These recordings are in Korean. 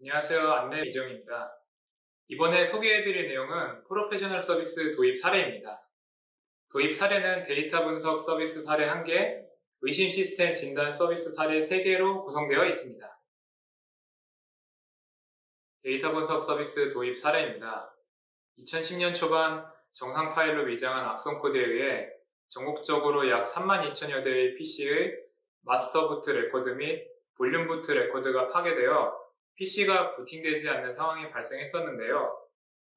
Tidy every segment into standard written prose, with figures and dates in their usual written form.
안녕하세요. 안내 이정입니다. 이번에 소개해드릴 내용은 프로페셔널 서비스 도입 사례입니다. 도입 사례는 데이터 분석 서비스 사례 1개, 의심 시스템 진단 서비스 사례 3개로 구성되어 있습니다. 데이터 분석 서비스 도입 사례입니다. 2010년 초반 정상 파일로 위장한 악성 코드에 의해 전국적으로 약 32,000여 대의 PC의 마스터 부트 레코드 및 볼륨 부트 레코드가 파괴되어 PC가 부팅되지 않는 상황이 발생했었는데요.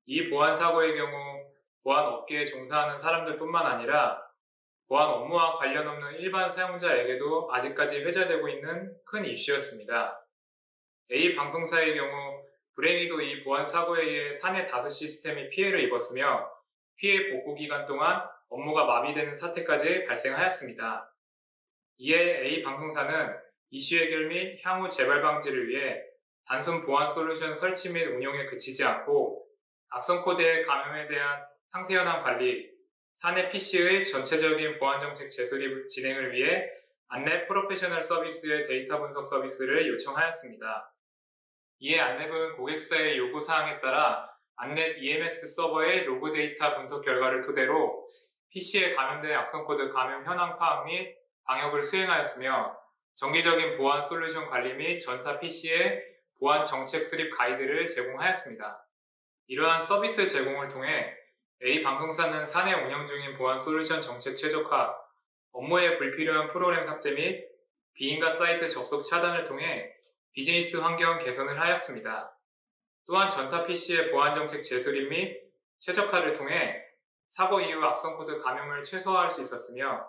이 보안 사고의 경우 보안 업계에 종사하는 사람들뿐만 아니라 보안 업무와 관련 없는 일반 사용자에게도 아직까지 회자되고 있는 큰 이슈였습니다. A 방송사의 경우 불행히도 이 보안 사고에 의해 사내 다수 시스템이 피해를 입었으며 피해 복구 기간 동안 업무가 마비되는 사태까지 발생하였습니다. 이에 A 방송사는 이슈 해결 및 향후 재발 방지를 위해 단순 보안 솔루션 설치 및 운용에 그치지 않고 악성 코드의 감염에 대한 상세 현황 관리, 사내 PC의 전체적인 보안 정책 재수립 진행을 위해 안랩 프로페셔널 서비스의 데이터 분석 서비스를 요청하였습니다. 이에 안랩은 고객사의 요구 사항에 따라 안랩 EMS 서버의 로그 데이터 분석 결과를 토대로 PC에 감염된 악성 코드 감염 현황 파악 및 방역을 수행하였으며 정기적인 보안 솔루션 관리 및 전사 PC의 보안 정책 수립 가이드를 제공하였습니다. 이러한 서비스 제공을 통해 A 방송사는 사내 운영 중인 보안 솔루션 정책 최적화, 업무에 불필요한 프로그램 삭제 및 비인가 사이트 접속 차단을 통해 비즈니스 환경 개선을 하였습니다. 또한 전사 PC의 보안 정책 재수립 및 최적화를 통해 사고 이후 악성 코드 감염을 최소화할 수 있었으며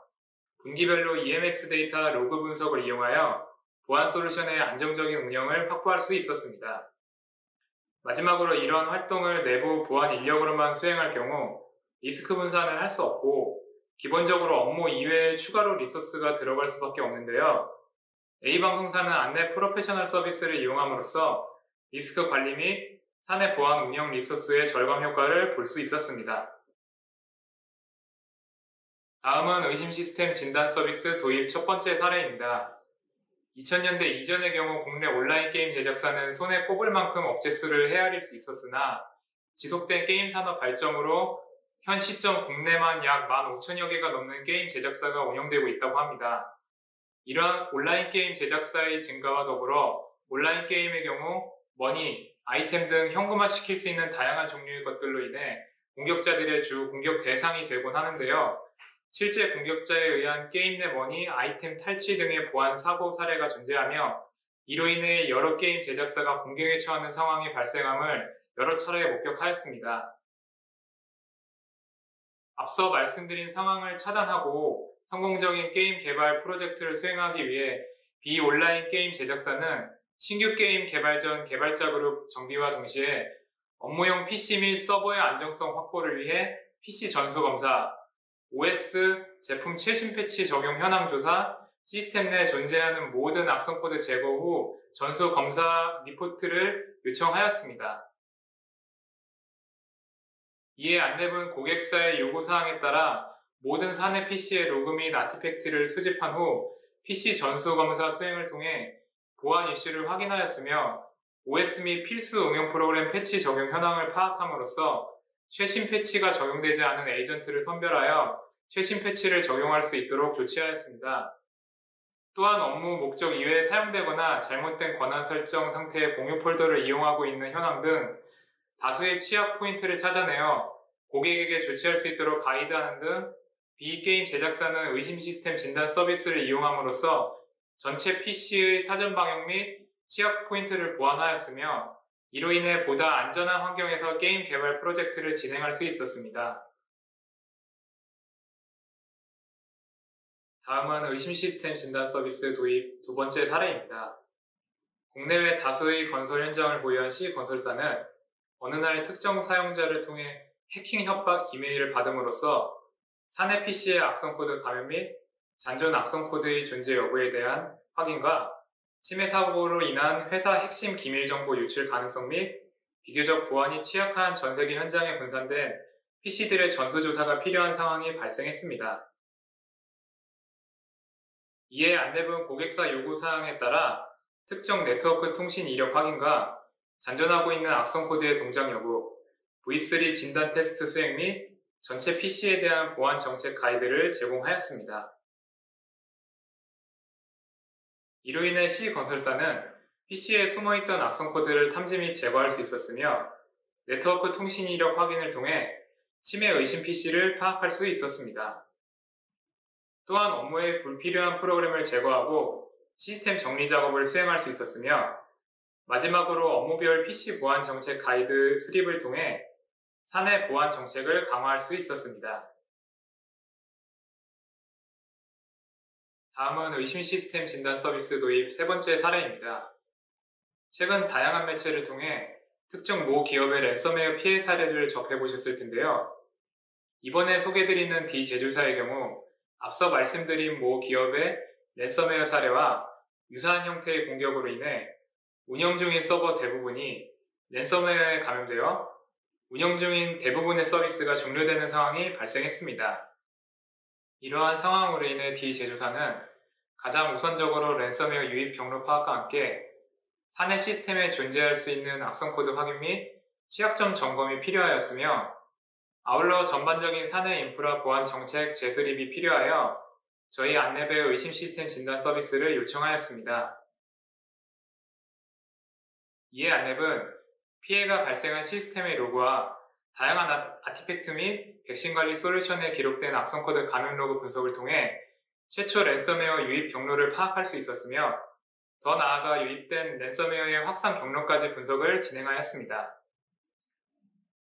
분기별로 EMS 데이터 로그 분석을 이용하여 보안 솔루션의 안정적인 운영을 확보할 수 있었습니다. 마지막으로 이러한 활동을 내부 보안 인력으로만 수행할 경우 리스크 분산을 할 수 없고 기본적으로 업무 이외에 추가로 리소스가 들어갈 수밖에 없는데요. A방송사는 안랩 프로페셔널 서비스를 이용함으로써 리스크 관리 및 사내 보안 운영 리소스의 절감 효과를 볼 수 있었습니다. 다음은 의심 시스템 진단 서비스 도입 첫 번째 사례입니다. 2000년대 이전의 경우 국내 온라인 게임 제작사는 손에 꼽을 만큼 업체 수를 헤아릴 수 있었으나 지속된 게임 산업 발전으로 현 시점 국내만 약 15,000여 개가 넘는 게임 제작사가 운영되고 있다고 합니다. 이러한 온라인 게임 제작사의 증가와 더불어 온라인 게임의 경우 머니, 아이템 등 현금화 시킬 수 있는 다양한 종류의 것들로 인해 공격자들의 주 공격 대상이 되곤 하는데요. 실제 공격자에 의한 게임 내 머니, 아이템 탈취 등의 보안 사고 사례가 존재하며 이로 인해 여러 게임 제작사가 공경에 처하는 상황이 발생함을 여러 차례 목격하였습니다. 앞서 말씀드린 상황을 차단하고 성공적인 게임 개발 프로젝트를 수행하기 위해 비온라인 게임 제작사는 신규 게임 개발 전 개발자 그룹 정비와 동시에 업무용 PC 및 서버의 안정성 확보를 위해 PC 전수 검사, OS 제품 최신 패치 적용 현황 조사, 시스템 내 존재하는 모든 악성 코드 제거 후 전수 검사 리포트를 요청하였습니다. 이에 안랩은 고객사의 요구사항에 따라 모든 사내 PC의 로그 및 아티팩트를 수집한 후 PC 전수 검사 수행을 통해 보안 이슈를 확인하였으며 OS 및 필수 응용 프로그램 패치 적용 현황을 파악함으로써 최신 패치가 적용되지 않은 에이전트를 선별하여 최신 패치를 적용할 수 있도록 조치하였습니다. 또한 업무 목적 이외에 사용되거나 잘못된 권한 설정 상태의 공유 폴더를 이용하고 있는 현황 등 다수의 취약 포인트를 찾아내어 고객에게 조치할 수 있도록 가이드하는 등 비게임 제작사는 의심 시스템 진단 서비스를 이용함으로써 전체 PC의 사전 방역 및 취약 포인트를 보완하였으며 이로 인해 보다 안전한 환경에서 게임 개발 프로젝트를 진행할 수 있었습니다. 다음은 의심 시스템 진단 서비스 도입 두 번째 사례입니다. 국내외 다수의 건설 현장을 보유한 C건설사는 어느 날 특정 사용자를 통해 해킹 협박 이메일을 받음으로써 사내 PC의 악성 코드 감염 및 잔존 악성 코드의 존재 여부에 대한 확인과 침해 사고로 인한 회사 핵심 기밀 정보 유출 가능성 및 비교적 보안이 취약한 전 세계 현장에 분산된 PC들의 전수조사가 필요한 상황이 발생했습니다. 이에 안랩은 고객사 요구사항에 따라 특정 네트워크 통신 이력 확인과 잔존하고 있는 악성 코드의 동작 여부, V3 진단 테스트 수행 및 전체 PC에 대한 보안 정책 가이드를 제공하였습니다. 이로 인해 C건설사는 PC에 숨어있던 악성 코드를 탐지 및 제거할 수 있었으며 네트워크 통신 이력 확인을 통해 침해 의심 PC를 파악할 수 있었습니다. 또한 업무에 불필요한 프로그램을 제거하고 시스템 정리 작업을 수행할 수 있었으며 마지막으로 업무별 PC 보안 정책 가이드 수립을 통해 사내 보안 정책을 강화할 수 있었습니다. 다음은 의심 시스템 진단 서비스 도입 세 번째 사례입니다. 최근 다양한 매체를 통해 특정 모 기업의 랜섬웨어 피해 사례를 접해보셨을 텐데요. 이번에 소개드리는 D 제조사의 경우 앞서 말씀드린 모 기업의 랜섬웨어 사례와 유사한 형태의 공격으로 인해 운영 중인 서버 대부분이 랜섬웨어에 감염되어 운영 중인 대부분의 서비스가 종료되는 상황이 발생했습니다. 이러한 상황으로 인해 D 제조사는 가장 우선적으로 랜섬웨어 유입 경로 파악과 함께 사내 시스템에 존재할 수 있는 악성 코드 확인 및 취약점 점검이 필요하였으며 아울러 전반적인 사내 인프라 보안 정책 재수립이 필요하여 저희 안랩의 의심 시스템 진단 서비스를 요청하였습니다. 이에 안랩은 피해가 발생한 시스템의 로그와 다양한 아티팩트 및 백신 관리 솔루션에 기록된 악성 코드 감염 로그 분석을 통해 최초 랜섬웨어 유입 경로를 파악할 수 있었으며 더 나아가 유입된 랜섬웨어의 확산 경로까지 분석을 진행하였습니다.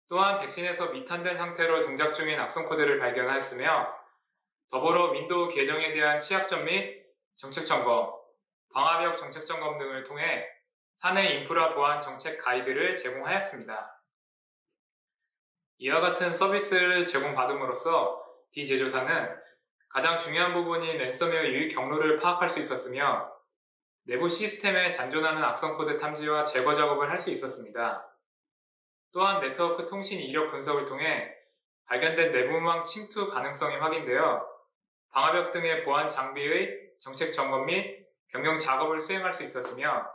또한 백신에서 미탄된 상태로 동작 중인 악성 코드를 발견하였으며 더불어 윈도우 계정에 대한 취약점 및 정책 점검, 방화벽 정책 점검 등을 통해 사내 인프라 보안 정책 가이드를 제공하였습니다. 이와 같은 서비스를 제공받음으로써 D 제조사는 가장 중요한 부분인 랜섬웨어 유입 경로를 파악할 수 있었으며 내부 시스템에 잔존하는 악성 코드 탐지와 제거 작업을 할 수 있었습니다. 또한 네트워크 통신 이력 분석을 통해 발견된 내부망 침투 가능성이 확인되어 방화벽 등의 보안 장비의 정책 점검 및 변경 작업을 수행할 수 있었으며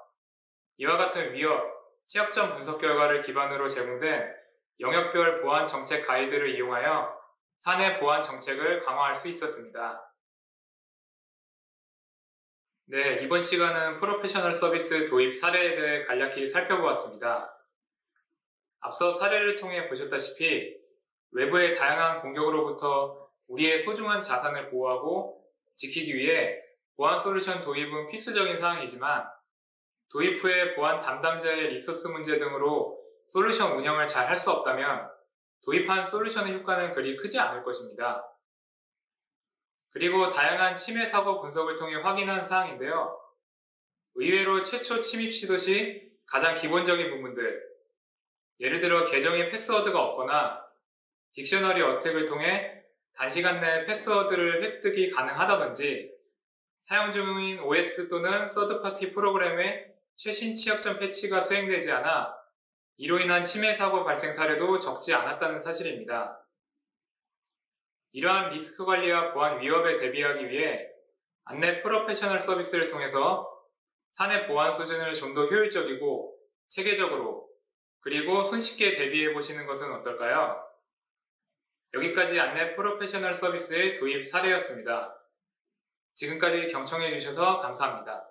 이와 같은 위협, 취약점 분석 결과를 기반으로 제공된 영역별 보안 정책 가이드를 이용하여 사내 보안 정책을 강화할 수 있었습니다. 네, 이번 시간은 프로페셔널 서비스 도입 사례에 대해 간략히 살펴보았습니다. 앞서 사례를 통해 보셨다시피 외부의 다양한 공격으로부터 우리의 소중한 자산을 보호하고 지키기 위해 보안 솔루션 도입은 필수적인 사항이지만 도입 후에 보안 담당자의 리소스 문제 등으로 솔루션 운영을 잘 할 수 없다면 도입한 솔루션의 효과는 그리 크지 않을 것입니다. 그리고 다양한 침해 사고 분석을 통해 확인한 사항인데요. 의외로 최초 침입 시도 시 가장 기본적인 부분들, 예를 들어 계정에 패스워드가 없거나 딕셔너리 어택을 통해 단시간 내에 패스워드를 획득이 가능하다든지 사용 중인 OS 또는 서드파티 프로그램의 최신 취약점 패치가 수행되지 않아 이로 인한 침해 사고 발생 사례도 적지 않았다는 사실입니다. 이러한 리스크 관리와 보안 위협에 대비하기 위해 안랩 프로페셔널 서비스를 통해서 사내 보안 수준을 좀 더 효율적이고 체계적으로 그리고 손쉽게 대비해 보시는 것은 어떨까요? 여기까지 안랩 프로페셔널 서비스의 도입 사례였습니다. 지금까지 경청해 주셔서 감사합니다.